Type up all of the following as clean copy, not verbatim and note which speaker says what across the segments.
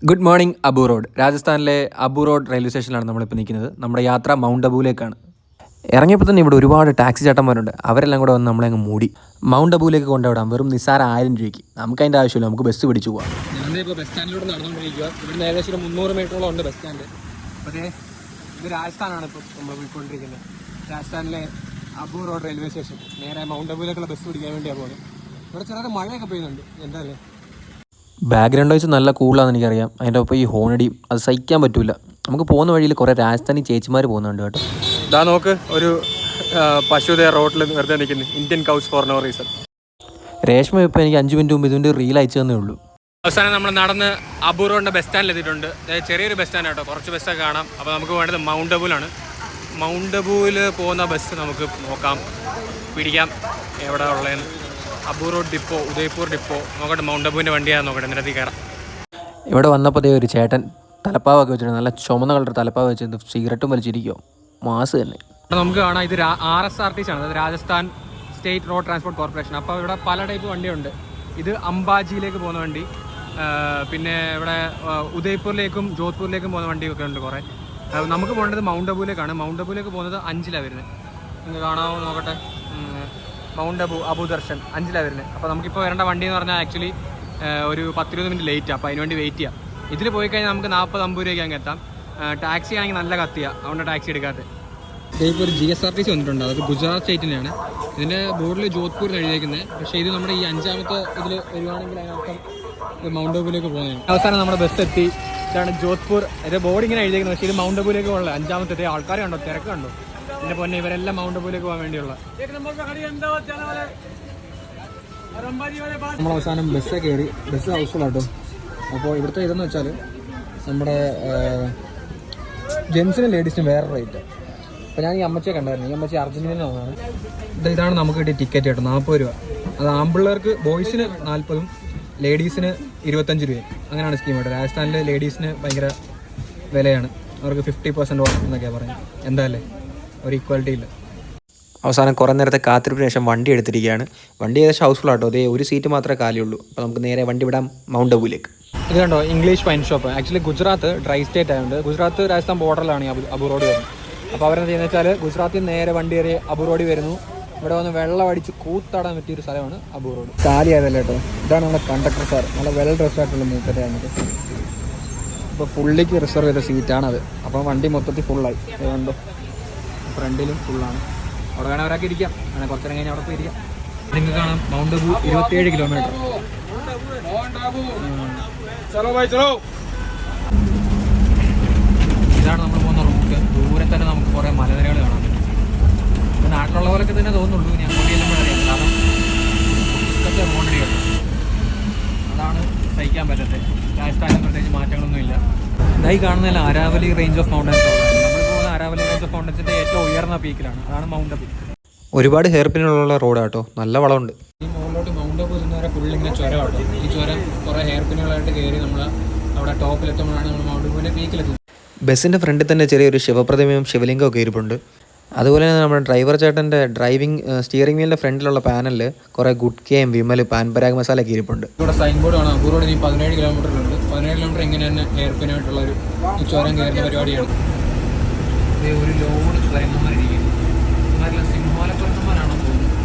Speaker 1: Good morning Abu road. രാജസ്ഥാനിലെ Abu road railway സ്റ്റേഷനിലാണ് നമ്മളിപ്പോൾ നിൽക്കുന്നത്. നമ്മുടെ യാത്ര മൗണ്ട് അബുവിലേക്കാണ്. ഇറങ്ങിയപ്പോൾ തന്നെ ഇവിടെ ഒരുപാട് ടാക്സി ചേട്ടന്മാരുണ്ട്. അവരെല്ലാം കൂടെ വന്ന് നമ്മളെ അങ്ങ് മൂടി. മൗണ്ട് അബുവിലേക്ക് കൊണ്ടുവിടാം വെറും നിസ്സാര 1000 രൂപയ്ക്ക്. നമുക്ക് അതിൻ്റെ ആവശ്യമില്ല, നമുക്ക് ബസ് പിടിച്ചു പോകാം.
Speaker 2: ഞാനിപ്പോൾ ബസ് സ്റ്റാൻഡിലൂടെ നടന്നുകൊണ്ടിരിക്കുക. ഇവിടുന്ന് ഏകദേശം 300 മീറ്ററോളം ഉണ്ട് ബസ് സ്റ്റാൻഡ്. പക്ഷേ ഇത് രാജസ്ഥാനാണ് ഇപ്പോൾ നമ്മൾ പോയിക്കൊണ്ടിരിക്കുന്നത്. രാജസ്ഥാനിലെ അബു റോഡ് റെയിൽവേ സ്റ്റേഷൻ. നേരെ മൗണ്ട് അബുവിലേക്കുള്ള ബസ് പിടിക്കാൻ വേണ്ടിയാണ് പോകുന്നത്. ഇവിടെ ചെറിയ മഴയൊക്കെ പെയ്യുന്നുണ്ട്. എന്താ അല്ലേ,
Speaker 1: ബാക്ക്ഗ്രൗണ്ട് വെച്ച് നല്ല കൂളാണെന്ന് എനിക്കറിയാം. അതിൻ്റെ ഒപ്പം ഈ ഹോണടിയും അത് സഹിക്കാൻ പറ്റില്ല. നമുക്ക് പോകുന്ന വഴിയിൽ കുറേ രാജസ്ഥാനി ചേച്ചിമാർ പോകുന്നുണ്ട് കേട്ടോ.
Speaker 2: ഇതാ നോക്ക്, ഒരു പശു റോഡിൽ വെറുതെ നിൽക്കുന്നു. Indian cows for no reason.
Speaker 1: Reshma ഇപ്പോൾ എനിക്ക് 5 മിനിറ്റ് മുമ്പ് ഇതിൻ്റെ റീൽ അയച്ചു തന്നേ ഉള്ളൂ.
Speaker 2: അവസാനം നമ്മൾ നടന്ന് അബു റോഡിൻ്റെ ബസ് സ്റ്റാൻഡിൽ എത്തിയിട്ടുണ്ട്. ചെറിയൊരു ബസ് സ്റ്റാൻഡ് കേട്ടോ, കുറച്ച് ബസ്സൊക്കെ കാണാം. അപ്പോൾ നമുക്ക് വേണ്ടത് മൗണ്ട് അബുവിലാണ്. മൗണ്ട് അബുവിൽ പോകുന്ന ബസ് നമുക്ക് നോക്കാം, പിടിക്കാം എവിടെ ഉള്ളതെന്ന്. Abu road depot, Udaipur depot നോക്കട്ടെ. മൗണ്ട് അബുവിൻ്റെ വണ്ടിയാണ് നോക്കട്ടെ, എന്നിട്ട് കയറാം.
Speaker 1: ഇവിടെ വന്നപ്പോൾ ഒരു ചേട്ടൻ തലപ്പാവൊക്കെ വെച്ചിട്ട് നല്ല ചുമന്ന കളർ തലപ്പാവ് വെച്ചിട്ട് സിഗരറ്റും വലിച്ചിരിക്കുമോ, മാസ് തന്നെ.
Speaker 2: നമുക്ക് കാണാം ഇത് RSRTC ആണ്, അതായത് Rajasthan state road transport corporation. അപ്പോൾ ഇവിടെ പല ടൈപ്പ് വണ്ടിയുണ്ട്. ഇത് അംബാജിയിലേക്ക് പോകുന്ന വണ്ടി, പിന്നെ ഇവിടെ ഉദയ്പൂരിലേക്കും ജോധ്പൂരിലേക്കും പോകുന്ന വണ്ടിയൊക്കെ ഉണ്ട് കുറേ. നമുക്ക് പോകേണ്ടത് മൗണ്ട് അബുവിലേക്കാണ്. മൗണ്ട് അബുവിലേക്ക് പോകുന്നത് 5-ലാണ് വരുന്നത്. നിങ്ങൾക്ക് കാണാമോ നോക്കട്ടെ. മൗണ്ട് അബു ദർശൻ 5-ലാണ് വരുന്നത്. അപ്പോൾ നമുക്കിപ്പോൾ വരേണ്ട വണ്ടി എന്ന് പറഞ്ഞാൽ ആക്ച്വലി ഒരു 10-20 മിനിറ്റ് ലേറ്റാണ്. അപ്പോൾ അതിനുവേണ്ടി വെയിറ്റ് ചെയ്യാം. ഇതിൽ പോയി കഴിഞ്ഞാൽ നമുക്ക് 40-50 രൂപയ്ക്ക് അങ്ങ് എത്താം. ടാക്സി ആണെങ്കിൽ നല്ല കത്തിയാണ്, അതുകൊണ്ട് ടാക്സി എടുക്കാത്തത്. ഇപ്പോൾ ഒരു GSRTC വന്നിട്ടുണ്ട്, അത് ഗുജറാത്ത് സ്റ്റേറ്റിൻ്റെയാണ്. ഇതിൻ്റെ ബോർഡിൽ ജോധ്പൂർ എഴുതിയിരിക്കുന്നത്. പക്ഷേ ഇത് നമ്മുടെ ഈ 5ാമത്തെ ഇതിൽ വരുവാണെങ്കിൽ അതിനർത്ഥം മൗണ്ട് അബുവിലേക്ക് പോകുന്നതാണ്. അവസാനം നമ്മുടെ ബസ് എത്തി. ഇതാണ് ജോധ്പൂർ. ഇത് ബോർഡ് ഇങ്ങനെ എഴുതിയിരിക്കുന്നത്, പക്ഷേ ഇത് മൗണ്ട് അബുവിലേക്ക് പോകുന്നത് 5ാമത്തെ. ആൾക്കാർ കണ്ടോ, തിരക്ക് കണ്ടോ എൻ്റെ പൊന്നെ. ഇവരെല്ലാം മൗണ്ട് അബുവിലേക്ക് പോകാൻ വേണ്ടിയുള്ള. നമ്മൾ അവസാനം ബസ്സേ കയറി. ബസ് ഹൗസ്ഫുൾ ആട്ടോ. അപ്പോൾ ഇവിടുത്തെ ഇതെന്ന് വെച്ചാൽ നമ്മുടെ ജെൻസിനും ലേഡീസിനും വേറെ റേറ്റ്. അപ്പോൾ ഞാൻ ഈ അമ്മച്ചിയെ കണ്ടായിരുന്നു. ഈ അമ്മച്ചി അർജന്റീനയിൽ നിന്നാണ്. ഇതാണ് നമുക്ക് കിട്ടിയ ടിക്കറ്റ് കേട്ടോ, 40 രൂപ. അത് ആൺപിള്ളേർക്ക് ബോയ്സിന് 40ഉം ലേഡീസിന് 25 രൂപയും. അങ്ങനെയാണ് സ്കീം കേട്ടോ. രാജസ്ഥാനിലെ ലേഡീസിന് ഭയങ്കര വിലയാണ്. അവർക്ക് 50% ഓഫ് എന്നൊക്കെയാണ് പറയുന്നത്. എന്തായാലേ ഒരു ഈക്വാലിറ്റി ഇല്ല.
Speaker 1: അവസാനം കുറേ നേരത്തെ കാത്തിരിപ്പിന് ശേഷം വണ്ടി എടുത്തിരിക്കുകയാണ്. വണ്ടി ഏകദേശം ഹൗസ്ഫുൾ ആട്ടോ. അതേ ഒരു സീറ്റ് മാത്രമേ കാലിയുള്ളൂ. അപ്പോൾ നമുക്ക് നേരെ വണ്ടി വിടാം മൗണ്ട് അബുവിലേക്ക്.
Speaker 2: ഇത് കണ്ടോ, English wine shop. Actually Gujarat dry state ആയതുകൊണ്ട് ഗുജറാത്ത് രാജസ്ഥാൻ ബോർഡറിലാണ് ഈ അബു റോഡ് വരുന്നത്. അപ്പോൾ അവരെന്താ ചെയ്യുന്നത് വെച്ചാൽ ഗുജറാത്തിൽ നേരെ വണ്ടി കയറി അബു റോഡിൽ വരുന്നു. ഇവിടെ വന്ന് വെള്ളം അടിച്ച് കൂത്താടാൻ പറ്റിയൊരു സ്ഥലമാണ് അബു റോഡ്. കാലിയായതല്ലേ കേട്ടോ. ഇതാണ് നമ്മുടെ കണ്ടക്ടർ സാർ, നല്ല വെൽ ഡ്രസ്ഡ് ആയിട്ടുള്ള മൂക്കറ്റാണ്. ഇപ്പോൾ പുള്ളിക്ക് റിസർവ് ചെയ്ത സീറ്റാണത്. അപ്പോൾ വണ്ടി മൊത്തത്തിൽ ഫുള്ളായി. അതുകൊണ്ടോ ഫ്രണ്ടിലും ഫുള്ളാണ്. അവിടെ വേണം ഒരാൾക്ക് ഇരിക്കാം, അങ്ങനെ കുറച്ച് നേരം കഴിഞ്ഞാൽ അവിടെ പോയി ഇരിക്കാം. നിങ്ങൾക്ക് കാണാം മൗണ്ട് അബു 27 കിലോമീറ്റർ. ഇതാണ് നമ്മൾ പോകുന്ന റൂട്ട്. ദൂരെ തന്നെ നമുക്ക് കുറേ മലനിരകൾ കാണാം. നാട്ടിലുള്ള പോലൊക്കെ തന്നെ തോന്നുള്ളൂ. ഞാൻ കൊടിയെല്ലുമ്പോഴറിയാം, കാരണം ഇതൊക്കെ മോണ്ടടി കേട്ടോ. അതാണ് സഹിക്കാൻ പറ്റത്തെ. രാജസ്ഥാനിൽ പ്രത്യേകിച്ച് മാറ്റങ്ങളൊന്നും ഇല്ല. ഇതായി കാണുന്നതല്ല അരാവലി റേഞ്ച് ഓഫ് മൗണ്ടൻസ്. നമ്മൾ പോകുന്ന അരാവലി റേഞ്ച് ഓഫ് മൗണ്ടൻസിൻ്റെ ഏറ്റവും ഉയർന്ന പീക്കിലാണ്. അതാണ് മൗണ്ട് അബു.
Speaker 1: ഒരുപാട് ഹെയർ പിന്നുകളുള്ള റോഡാട്ടോ, നല്ല വളമുണ്ട്.
Speaker 2: ഈ മുകളിലോട്ട് മൗണ്ട് അബു എന്നുവരെ ഫുള്ളിങ്ങനെ ചുരം കേട്ടോ. ഈ ചുരം കുറേ ഹെയർ പിന്നുകളായിട്ട് കയറി നമ്മൾ അവിടെ ടോപ്പിലെത്തുമ്പോഴാണ് നമ്മൾ മൗണ്ട് അബുവിൻ്റെ പീക്കിലെത്തുന്നത്.
Speaker 1: ബസ്സിൻ്റെ ഫ്രണ്ടിൽ തന്നെ ചെറിയൊരു ശിവപ്രതിമയും ശിവലിംഗമൊക്കെ ഇരിപ്പുണ്ട്. അതുപോലെ തന്നെ നമ്മുടെ ഡ്രൈവർ ചേട്ടൻ്റെ സ്റ്റിയറിംഗ് വീലിൻ്റെ ഫ്രണ്ടിലുള്ള പാനലിൽ കുറേ ഗുഡ്കയും വിമൽ പാൻപരാഗ് മസാലയൊക്കെ ഇരിപ്പുണ്ട്.
Speaker 2: ഇവിടെ സൈൻ ബോർഡ് കാണാം. അബു റോഡ് ഇനി 17 കിലോമീറ്ററിലുണ്ട്. 17 കിലോമീറ്റർ ഇങ്ങനെ തന്നെ ഹെയർ പിന്നായിട്ടുള്ള ഒരു ചുരം കയറുന്ന പരിപാടിയാണ്. ഇത് ഒരു ലോഡ് ക്ലൈമന്മാരിക്കും. ഇമാരെല്ലാം സിംഹവാലപ്പുറത്തന്മാരാണോ തോന്നുന്നത്.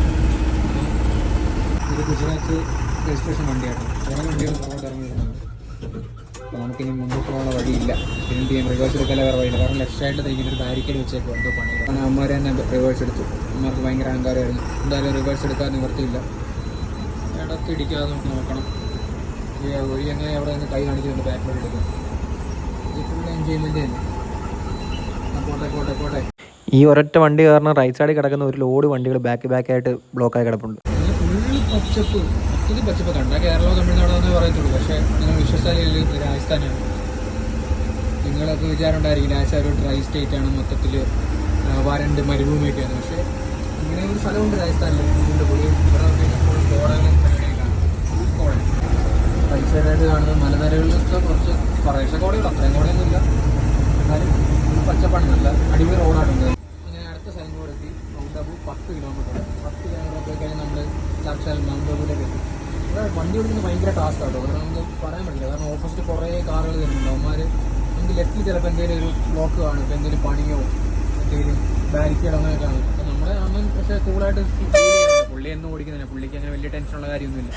Speaker 2: ഇത് ഗുജറാത്ത് രജിസ്ട്രേഷൻ വണ്ടിയാണ്. കുറേ വണ്ടികൾ അങ്ങോട്ട് ഇറങ്ങിയിട്ടുണ്ട്. അപ്പോൾ നമുക്കിനി മുമ്പോട്ട് പോകാനുള്ള വഴിയില്ല. പിന്നെ ചെയ്യാൻ റിവേഴ്സ് എടുക്കാൻ വേറെ വഴിയില്ല. കാരണം ലെഫ്റ്റ് സൈഡിൽ തിരിക്കുന്ന ഒരു ബാരിക്കേഡ് വെച്ചേക്കും എന്തോ പണിയില്ല. കാരണം അമ്മമാർ തന്നെ റിവേഴ്സ് എടുത്തു. അമ്മമാർക്ക് ഭയങ്കര അഹങ്കാരമായിരുന്നു. എന്തായാലും റിവേഴ്സ് എടുക്കാൻ നിവർത്തിയില്ല. ഇടയ്ക്ക് ഇടിക്കാതെ നമുക്ക് നോക്കണം. വഴി എങ്ങനെ അവിടെ നിന്ന് കൈ കാണിക്കുന്നുണ്ട് ബാക്കിലോട്ട് എടുക്കും. ഇത് ഫുൾ എൻജോയ്മെൻറ്റ് തന്നെ. പോട്ടെ.
Speaker 1: ഈ ഒരൊറ്റ വണ്ടി കാരണം റൈറ്റ് സൈഡിൽ കിടക്കുന്ന ഒരു ലോഡ് വണ്ടികൾ ബാക്കായിട്ട് ബ്ലോക്കായി കിടപ്പുണ്ട്.
Speaker 2: ഫുള്ള് പച്ചപ്പ്, ഒത്തിരി പച്ചപ്പ്. കണ്ടാൽ കേരളവും തമിഴ്നാടെന്നേ പറയത്തുള്ളൂ. പക്ഷേ നിങ്ങൾ വിശ്വസാലിൽ രാജസ്ഥാനാണ്. നിങ്ങളൊക്കെ വിചാരമുണ്ടായിരിക്കും രാജസ്ഥാൻ ഒരു ഡ്രൈ സ്റ്റേറ്റാണ്, മൊത്തത്തിൽ വരണ്ട് മരുഭൂമിയൊക്കെയാണ്. പക്ഷേ ഇങ്ങനെ ഒരു സ്ഥലമുണ്ട് രാജസ്ഥാനിൽ. ഇതിൻ്റെ പോയി ഇവിടെ കോടകളും പരിപാടിയൊക്കെയാണ്. ഫുൾ കോട. റൈറ്റ് സൈഡായിട്ട് കാണുന്നത് മലനിരകളിലൊക്കെ കുറച്ച് കുറേശ്ശെ കോടകൾ, അത്രയും കോടയൊന്നുമില്ല. എന്നാലും പച്ചപ്പാണ്, നല്ല അടിപൊളി റോഡായിട്ടുണ്ട്. അങ്ങനെ അടുത്ത സൈൻ ബോർഡ് എത്തി. Mount Abu 10 kilometre. 10 കിലോമീറ്റർ പോയി കഴിഞ്ഞാൽ നമ്മൾ സാക്ഷാൽ മൗണ്ട് അബുവിലേക്ക് എത്തി. ഇവിടെ വണ്ടി ഓടിക്കുന്നത് ഭയങ്കര ടാസ്ക് ആട്ടോ. ഇവിടെ നമുക്ക് പറയാൻ പറ്റില്ല, കാരണം ഓപ്പോസിറ്റ് കുറേ കാറുകൾ വരുന്നുണ്ട്. അവന്മാർ നമുക്ക് ലെഫ്റ്റിൽ ചിലപ്പോൾ എന്തെങ്കിലും ഒരു ബ്ലോക്ക് കാണും, ഇപ്പോൾ എന്തെങ്കിലും പണിയോ എന്തെങ്കിലും ബാരിക്കേഡ് അങ്ങനെ കാണും. അപ്പോൾ നമ്മുടെ അമ്മൻ പക്ഷേ കൂളായിട്ട് ഫീൽ ചെയ്യുന്നുണ്ട്. പുള്ളി എന്നും ഓടിക്കുന്നില്ല, പുള്ളിക്ക് അങ്ങനെ വലിയ ടെൻഷനുള്ള കാര്യമൊന്നുമില്ല.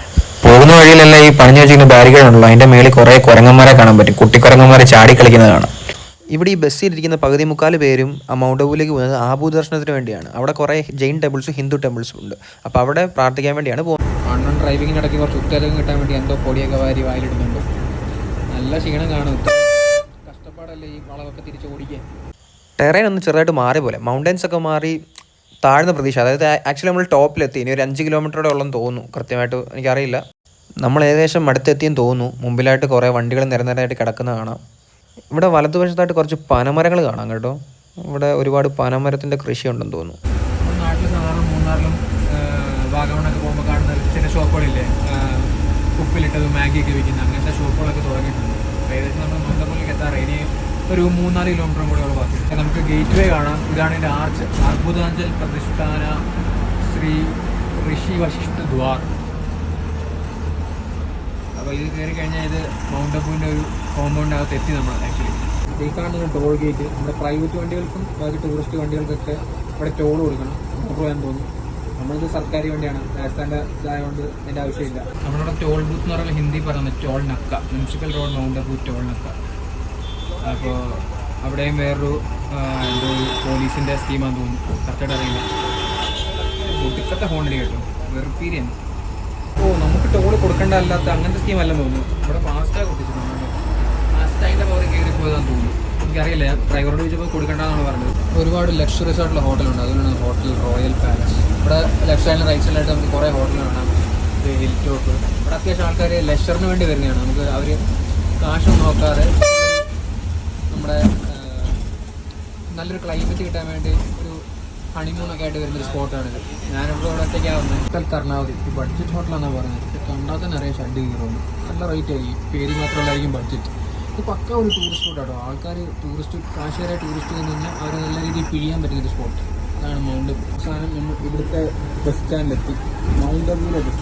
Speaker 1: പോകുന്ന വഴിയിലെല്ലാം ഈ പണിഞ്ഞു വെച്ചിരിക്കുന്ന ബാരിക്കേഡ് ഉണ്ടല്ലോ, അതിൻ്റെ മേളിൽ കുറേ കുരങ്ങന്മാരെ കാണാൻ പറ്റും. കുട്ടിക്കുരങ്ങന്മാരെ ചാടി കളിക്കുന്നത് കാണാം. ഇവിടെ ഈ ബസ്സിലിരിക്കുന്ന പകുതി മുക്കാൽ പേരും ആ മൗണ്ട് അബുവിലേക്ക് പോകുന്നത് ആബു ദർശനത്തിന് വേണ്ടിയാണ്. അവിടെ കുറേ ജെയിൻ ടെമ്പിൾസും ഹിന്ദു ടെമ്പിൾസും ഉണ്ട്. അപ്പോൾ അവിടെ പ്രാർത്ഥിക്കാൻ വേണ്ടിയാണ് പോകുന്നത്.
Speaker 2: അണ്ണൻ ഡ്രൈവിങ്ങിനിടയ്ക്ക് കുറച്ച് ഉത്തേജകം കിട്ടാൻ വേണ്ടി എന്തോ പൊടിയൊക്കെ വാരി വായിലിടുന്നുണ്ട്. നല്ല ക്ഷീണം കാണും. കഷ്ടപ്പാടല്ലേ ഈ വളവൊക്കെ തിരിച്ച് ഓടിക്കാൻ.
Speaker 1: ടെറൈൻ ഒന്ന് ചെറുതായിട്ട് മാറി പോലെ, മൗണ്ടൻസ് ഒക്കെ മാറി താഴ്ന്ന പ്രതീക്ഷ. അതായത് ആക്ച്വലി നമ്മൾ ടോപ്പിലെത്തി, ഇനി ഒരു 5 കിലോമീറ്ററോടെ ഉള്ളെന്ന് തോന്നുന്നു, കൃത്യമായിട്ട് എനിക്കറിയില്ല. നമ്മൾ ഏകദേശം അടുത്തെത്തിയെന്ന് തോന്നുന്നു. മുമ്പിലായിട്ട് കുറേ വണ്ടികൾ നിരനിരയായിട്ട് കിടക്കുന്ന കാണാം. ഇവിടെ വലതുവശത്തായിട്ട് കുറച്ച് പനമരങ്ങൾ കാണാം കേട്ടോ. ഇവിടെ ഒരുപാട് പനമരത്തിൻ്റെ കൃഷി ഉണ്ടെന്ന് തോന്നുന്നു.
Speaker 2: നാട്ടിൽ സാധാരണ മൂന്നാറിലും വാഗമണ്ണൊക്കെ പോകുമ്പോൾ കാണുന്ന ചെറിയ ഷോപ്പുകളില്ലേ, ഉപ്പിലിട്ടത് മാഗിയൊക്കെ വിൽക്കുന്ന അങ്ങനത്തെ ഷോപ്പുകളൊക്കെ തുടങ്ങിയിട്ടുണ്ട്. ഏകദേശം നമ്മൾ മന്ദപ്പള്ളിക്ക് എത്താറ്. ഇനി ഒരു 3-4 കിലോമീറ്ററും കൂടെ ഉള്ള ബാക്കി. നമുക്ക് ഗേറ്റ് വേ കാണാം. ഇതാണ് എൻ്റെ ആർച്ച്, അർബുദാഞ്ചൽ പ്രതിഷ്ഠാന ശ്രീ ഋഷി വശിഷ്ഠ ദ്വാർ. അപ്പോൾ ഇത് കയറി കഴിഞ്ഞാൽ ഇത് മൗണ്ട് അബുവിൻ്റെ ഒരു കോമ്പൗണ്ടിനകത്ത് എത്തി നമ്മൾ. ആക്ച്വലി ഈ കാണുന്ന ടോൾ ഗേറ്റ് നമ്മുടെ പ്രൈവറ്റ് വണ്ടികൾക്കും ബാക്കി ടൂറിസ്റ്റ് വണ്ടികൾക്കൊക്കെ ഇവിടെ ടോൾ കൊടുക്കണം. പോകാൻ തോന്നുന്നു. നമ്മളിത് സർക്കാർ വണ്ടിയാണ്, രാജസ്ഥാൻ്റെ ഇതായതുകൊണ്ട് അതിൻ്റെ ആവശ്യമില്ല. നമ്മളിവിടെ ടോൾ ബൂത്ത് എന്ന് പറയുമ്പോൾ ഹിന്ദി പറയുന്നത് ടോൾ നക്ക, municipal road mount Abu toll നക്ക. അപ്പോൾ അവിടെയും വേറൊരു എന്തോ പോലീസിൻ്റെ സ്കീമാണെന്ന് തോന്നുന്നു, കറക്റ്റായിട്ട് അറിയില്ല. ഒടുക്കത്തെ ഹോണടി കേട്ടോ, വെറുപ്പീരിയാണ്. നമുക്ക് ടോൾ കൊടുക്കേണ്ടതല്ലാത്ത അങ്ങനത്തെ സ്കീമല്ലെന്ന് തോന്നുന്നു. ഇവിടെ ഫാസ്റ്റാഗ് കൊടുത്തിട്ടുണ്ട്. ഫാസ്റ്റാഗിൻ്റെ പവർ കയറി പോയതാണെന്ന് തോന്നുന്നു, എനിക്കറിയില്ല. ഞാൻ ഡ്രൈവറോട് ചോദിച്ചപ്പോൾ കൊടുക്കേണ്ടതെന്നാണ് പറഞ്ഞത്. ഒരുപാട് ലക്ഷറീസ് ആയിട്ടുള്ള ഹോട്ടലുണ്ട്. അതുകൊണ്ടാണ് ഹോട്ടൽ റോയൽ പാലസ്. ഇവിടെ ലെഫ്റ്റ് സൈഡിലും റൈറ്റ് സൈഡിലായിട്ട് നമുക്ക് കുറേ ഹോട്ടൽ കാണാം. ഇത് ഹിൽ ടോപ്പ്. ഇവിടെ അത്യാവശ്യം ആൾക്കാർ ലെഷറിന് വേണ്ടി വരുന്നതാണ്. നമുക്ക് അവർ കാശൊന്നും നോക്കാതെ നമ്മുടെ നല്ലൊരു ക്ലൈമറ്റ് കിട്ടാൻ വേണ്ടി ഒരു ഹണിമൂണൊക്കെ ആയിട്ട് വരുന്നൊരു സ്പോട്ടാണിത്. ഞാനിവിടെ ഇവിടെ ഒറ്റയ്ക്കാവുന്നത്. ഹോട്ടൽ കർണാവതി ഈ ബഡ്ജറ്റ് ഹോട്ടലാണെന്നാണ് പറഞ്ഞത്. കണ്ടാൽ തന്നെ അറിയാം ഷഡ് കയറുള്ളൂ. നല്ല റേറ്റ് ആയിരിക്കും, പേര് മാത്രമല്ലായിരിക്കും ബഡ്ജറ്റ്. ഇത് പക്ക ഒരു ടൂറിസ്റ്റ് സ്പോട്ടാട്ടോ. ആൾക്കാർ ടൂറിസ്റ്റ് കാശുകാരായ ടൂറിസ്റ്റ് എന്ന് പറഞ്ഞാൽ അവർ നല്ല രീതിയിൽ പിഴിയാൻ പറ്റുന്നൊരു സ്പോട്ട്. അതാണ് മൗണ്ട്. അവസാനം നമ്മൾ ഇവിടുത്തെ ബസ് സ്റ്റാൻഡിലെത്തി. മൗണ്ട് അബുവിലെ ബസ്